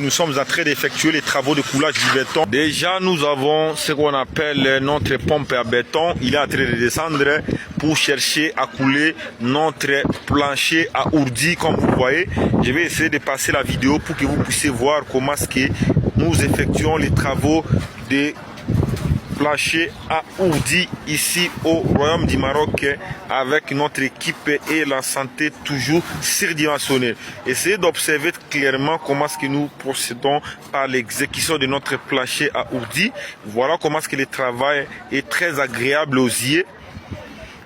Nous sommes en train d'effectuer les travaux de coulage du béton. Déjà, nous avons ce qu'on appelle notre pompe à béton. Il est en train de descendre pour chercher à couler notre plancher à ourdi, comme vous voyez. Je vais essayer de passer la vidéo pour que vous puissiez voir comment est-ce que nous effectuons les travaux de plancher à ourdi ici au Royaume du Maroc avec notre équipe et la santé toujours surdimensionnée. Essayez d'observer clairement comment est-ce que nous procédons à l'exécution de notre plancher à ourdi. Voilà comment est-ce que le travail est très agréable aux yeux.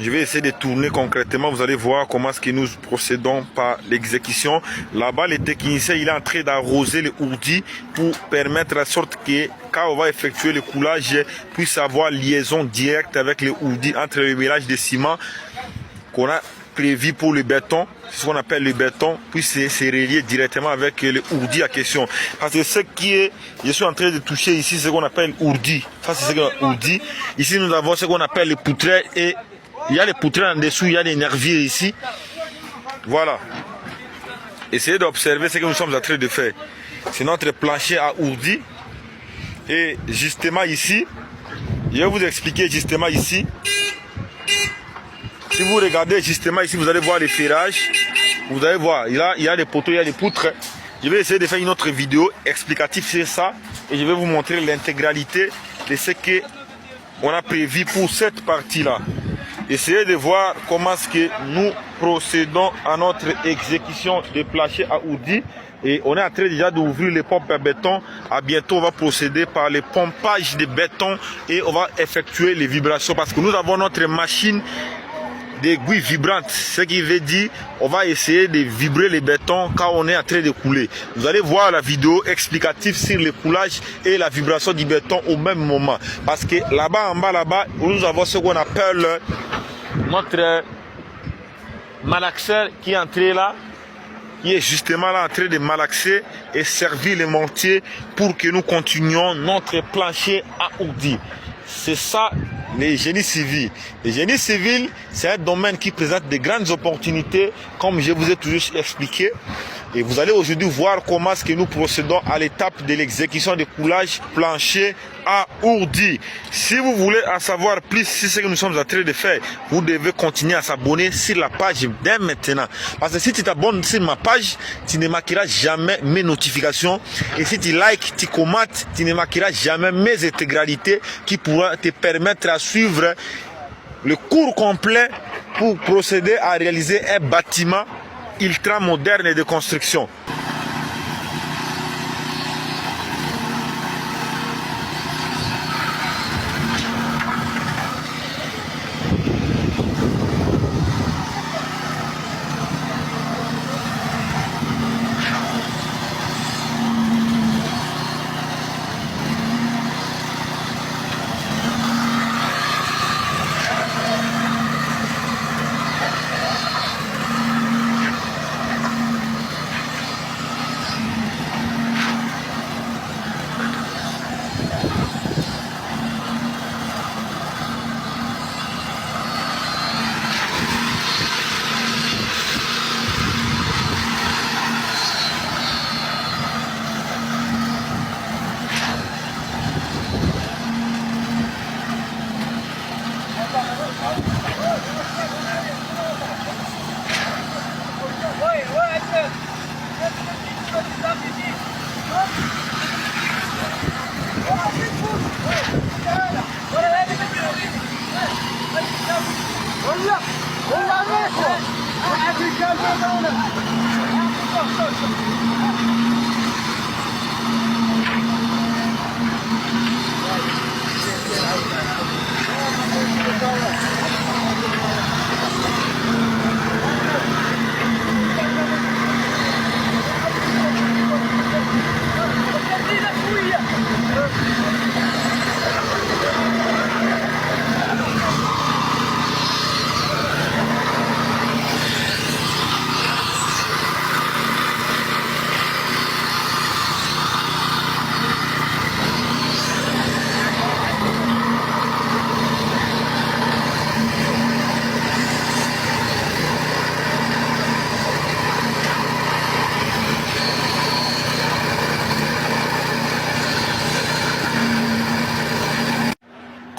Je vais essayer de tourner concrètement. Vous allez voir comment est-ce que nous procédons par l'exécution. Là-bas, le technicien il est en train d'arroser le ourdi pour permettre à sorte que quand on va effectuer le coulage, puisse avoir liaison directe avec le ourdi entre le mélange de ciment qu'on a prévu pour le béton, c'est ce qu'on appelle le béton, puis c'est relié directement avec le ourdi à question. Parce que ce qui est, je suis en train de toucher ici, c'est ce qu'on appelle ourdi. Ça c'est ce qu'on appelle ourdi. Ici nous avons ce qu'on appelle les poutrelles et il y a les poutrelles en dessous, il y a les nerviers ici. Voilà. Essayez d'observer ce que nous sommes en train de faire. C'est notre plancher à ourdi. Et justement ici, je vais vous expliquer justement ici. Si vous regardez justement ici, vous allez voir les ferrages. Vous allez voir, il y a les poteaux, il y a les poutres. Je vais essayer de faire une autre vidéo explicative sur ça. Et je vais vous montrer l'intégralité de ce qu'on a prévu pour cette partie-là. Essayez de voir comment est-ce que nous procédons à notre exécution de plancher à ourdi. Et on est en train déjà d'ouvrir les pompes à béton. À bientôt, on va procéder par le pompage de béton et on va effectuer les vibrations. Parce que nous avons notre machine d'aiguille vibrante. Ce qui veut dire on va essayer de vibrer les bétons quand on est en train de couler. Vous allez voir la vidéo explicative sur le coulage et la vibration du béton au même moment. Parce que là-bas, en bas, là-bas, nous avons ce qu'on appelle notre malaxeur qui est entré là, qui est justement là en train de malaxer et servir le mortier pour que nous continuions notre plancher à ourdi. C'est ça les génies civils. Les génies civils, c'est un domaine qui présente de grandes opportunités, comme je vous ai toujours expliqué. Et vous allez aujourd'hui voir comment est-ce que nous procédons à l'étape de l'exécution de coulage plancher à ourdi. Si vous voulez en savoir plus sur ce que nous sommes en train de faire, vous devez continuer à s'abonner sur la page dès maintenant. Parce que si tu t'abonnes sur ma page, tu ne manqueras jamais mes notifications. Et si tu likes, tu commentes, tu ne manqueras jamais mes intégralités qui pourront te permettre à suivre le cours complet pour procéder à réaliser un bâtiment ultra moderne de construction.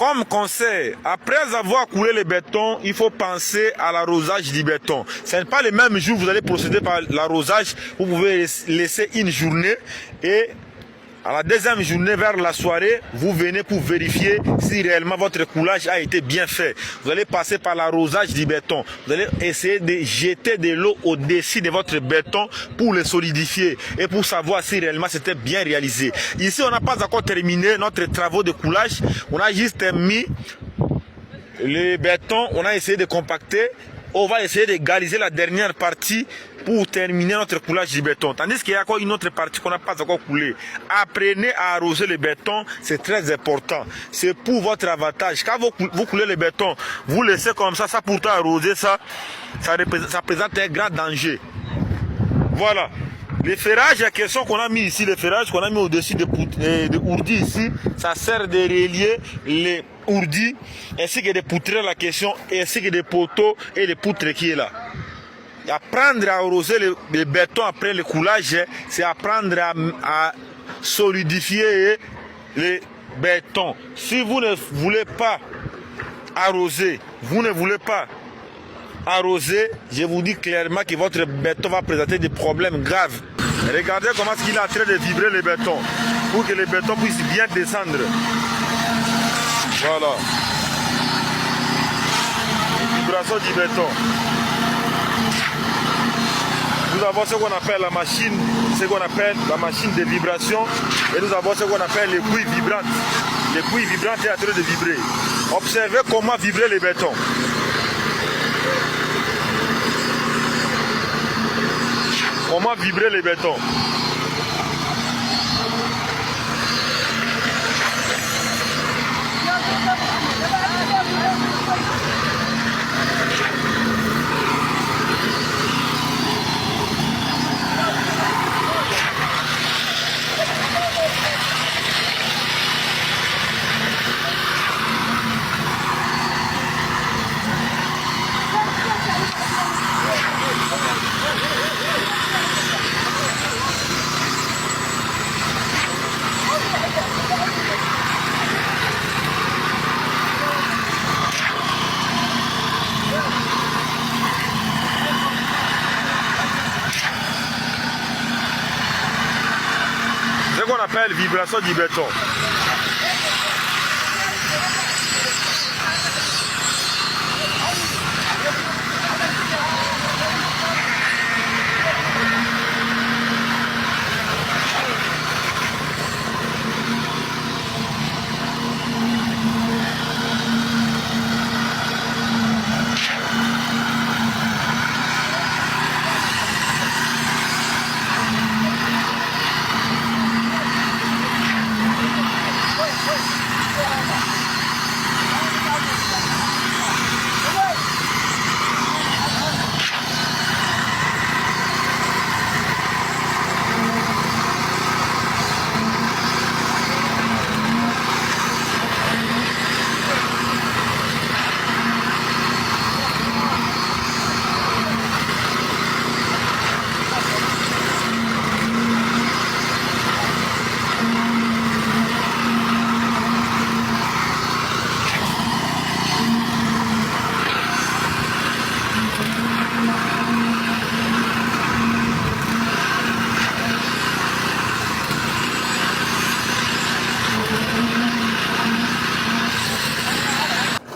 Comme conseil, après avoir coulé le béton, il faut penser à l'arrosage du béton. Ce n'est pas le même jour que vous allez procéder par l'arrosage. Vous pouvez laisser une journée et à la deuxième journée, vers la soirée, vous venez pour vérifier si réellement votre coulage a été bien fait. Vous allez passer par l'arrosage du béton. Vous allez essayer de jeter de l'eau au-dessus de votre béton pour le solidifier et pour savoir si réellement c'était bien réalisé. Ici, on n'a pas encore terminé notre travaux de coulage. On a juste mis le béton, on a essayé de compacter. On va essayer d'égaliser la dernière partie pour terminer notre coulage du béton. Tandis qu'il y a encore une autre partie qu'on n'a pas encore coulée. Apprenez à arroser le béton, c'est très important. C'est pour votre avantage. Quand vous coulez le béton, vous laissez comme ça pourtant arroser ça présente un grand danger. Voilà. Le ferrage, la question qu'on a mis ici, le ferrage qu'on a mis au-dessus de ourdis ici, ça sert de relier les ourdis ainsi que de poutrer la question, ainsi que des poteaux et les poutres qui est là. Apprendre à arroser le béton après le coulage, c'est apprendre à solidifier le béton. Si vous ne voulez pas arroser, je vous dis clairement que votre béton va présenter des problèmes graves. Regardez comment il est en train de vibrer le béton pour que le béton puisse bien descendre. Voilà. Vibration du béton. Nous avons ce qu'on appelle la machine de vibration et nous avons ce qu'on appelle les couilles vibrantes. Les couilles vibrantes sont en train de vibrer. Observez comment vibrer le béton. Comment vibrer les bétons. Ce qu'on appelle vibration du béton.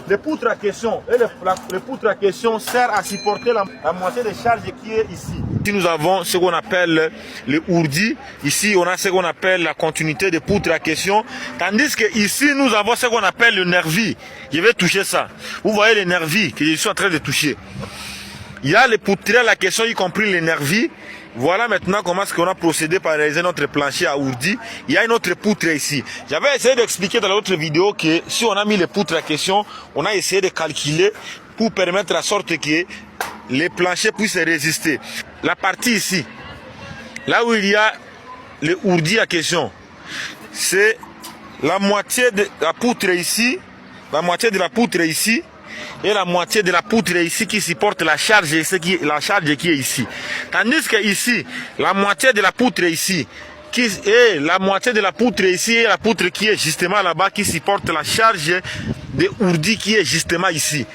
Le poutre à question, le poutre à question sert à supporter la moitié des charges qui est ici. Ici nous avons ce qu'on appelle le ourdi, ici on a ce qu'on appelle la continuité de poutre à question, tandis que ici nous avons ce qu'on appelle le nervi. Je vais toucher ça. Vous voyez les nervis que je suis en train de toucher. Il y a les poutres à la question, y compris les nervis. Voilà maintenant comment est-ce qu'on a procédé pour réaliser notre plancher à ourdi. Il y a une autre poutre ici. J'avais essayé d'expliquer dans l'autre vidéo que si on a mis les poutres à question, on a essayé de calculer pour permettre à sorte que les planchers puissent résister. La partie ici, là où il y a le ourdi à question, c'est la moitié de la poutre ici, la moitié de la poutre ici, et la moitié de la poutre ici qui supporte la charge qui est ici. Tandis que ici, la moitié de la poutre ici et la moitié de la poutre ici, et la poutre qui est justement là-bas, qui supporte la charge de ourdi qui est justement ici.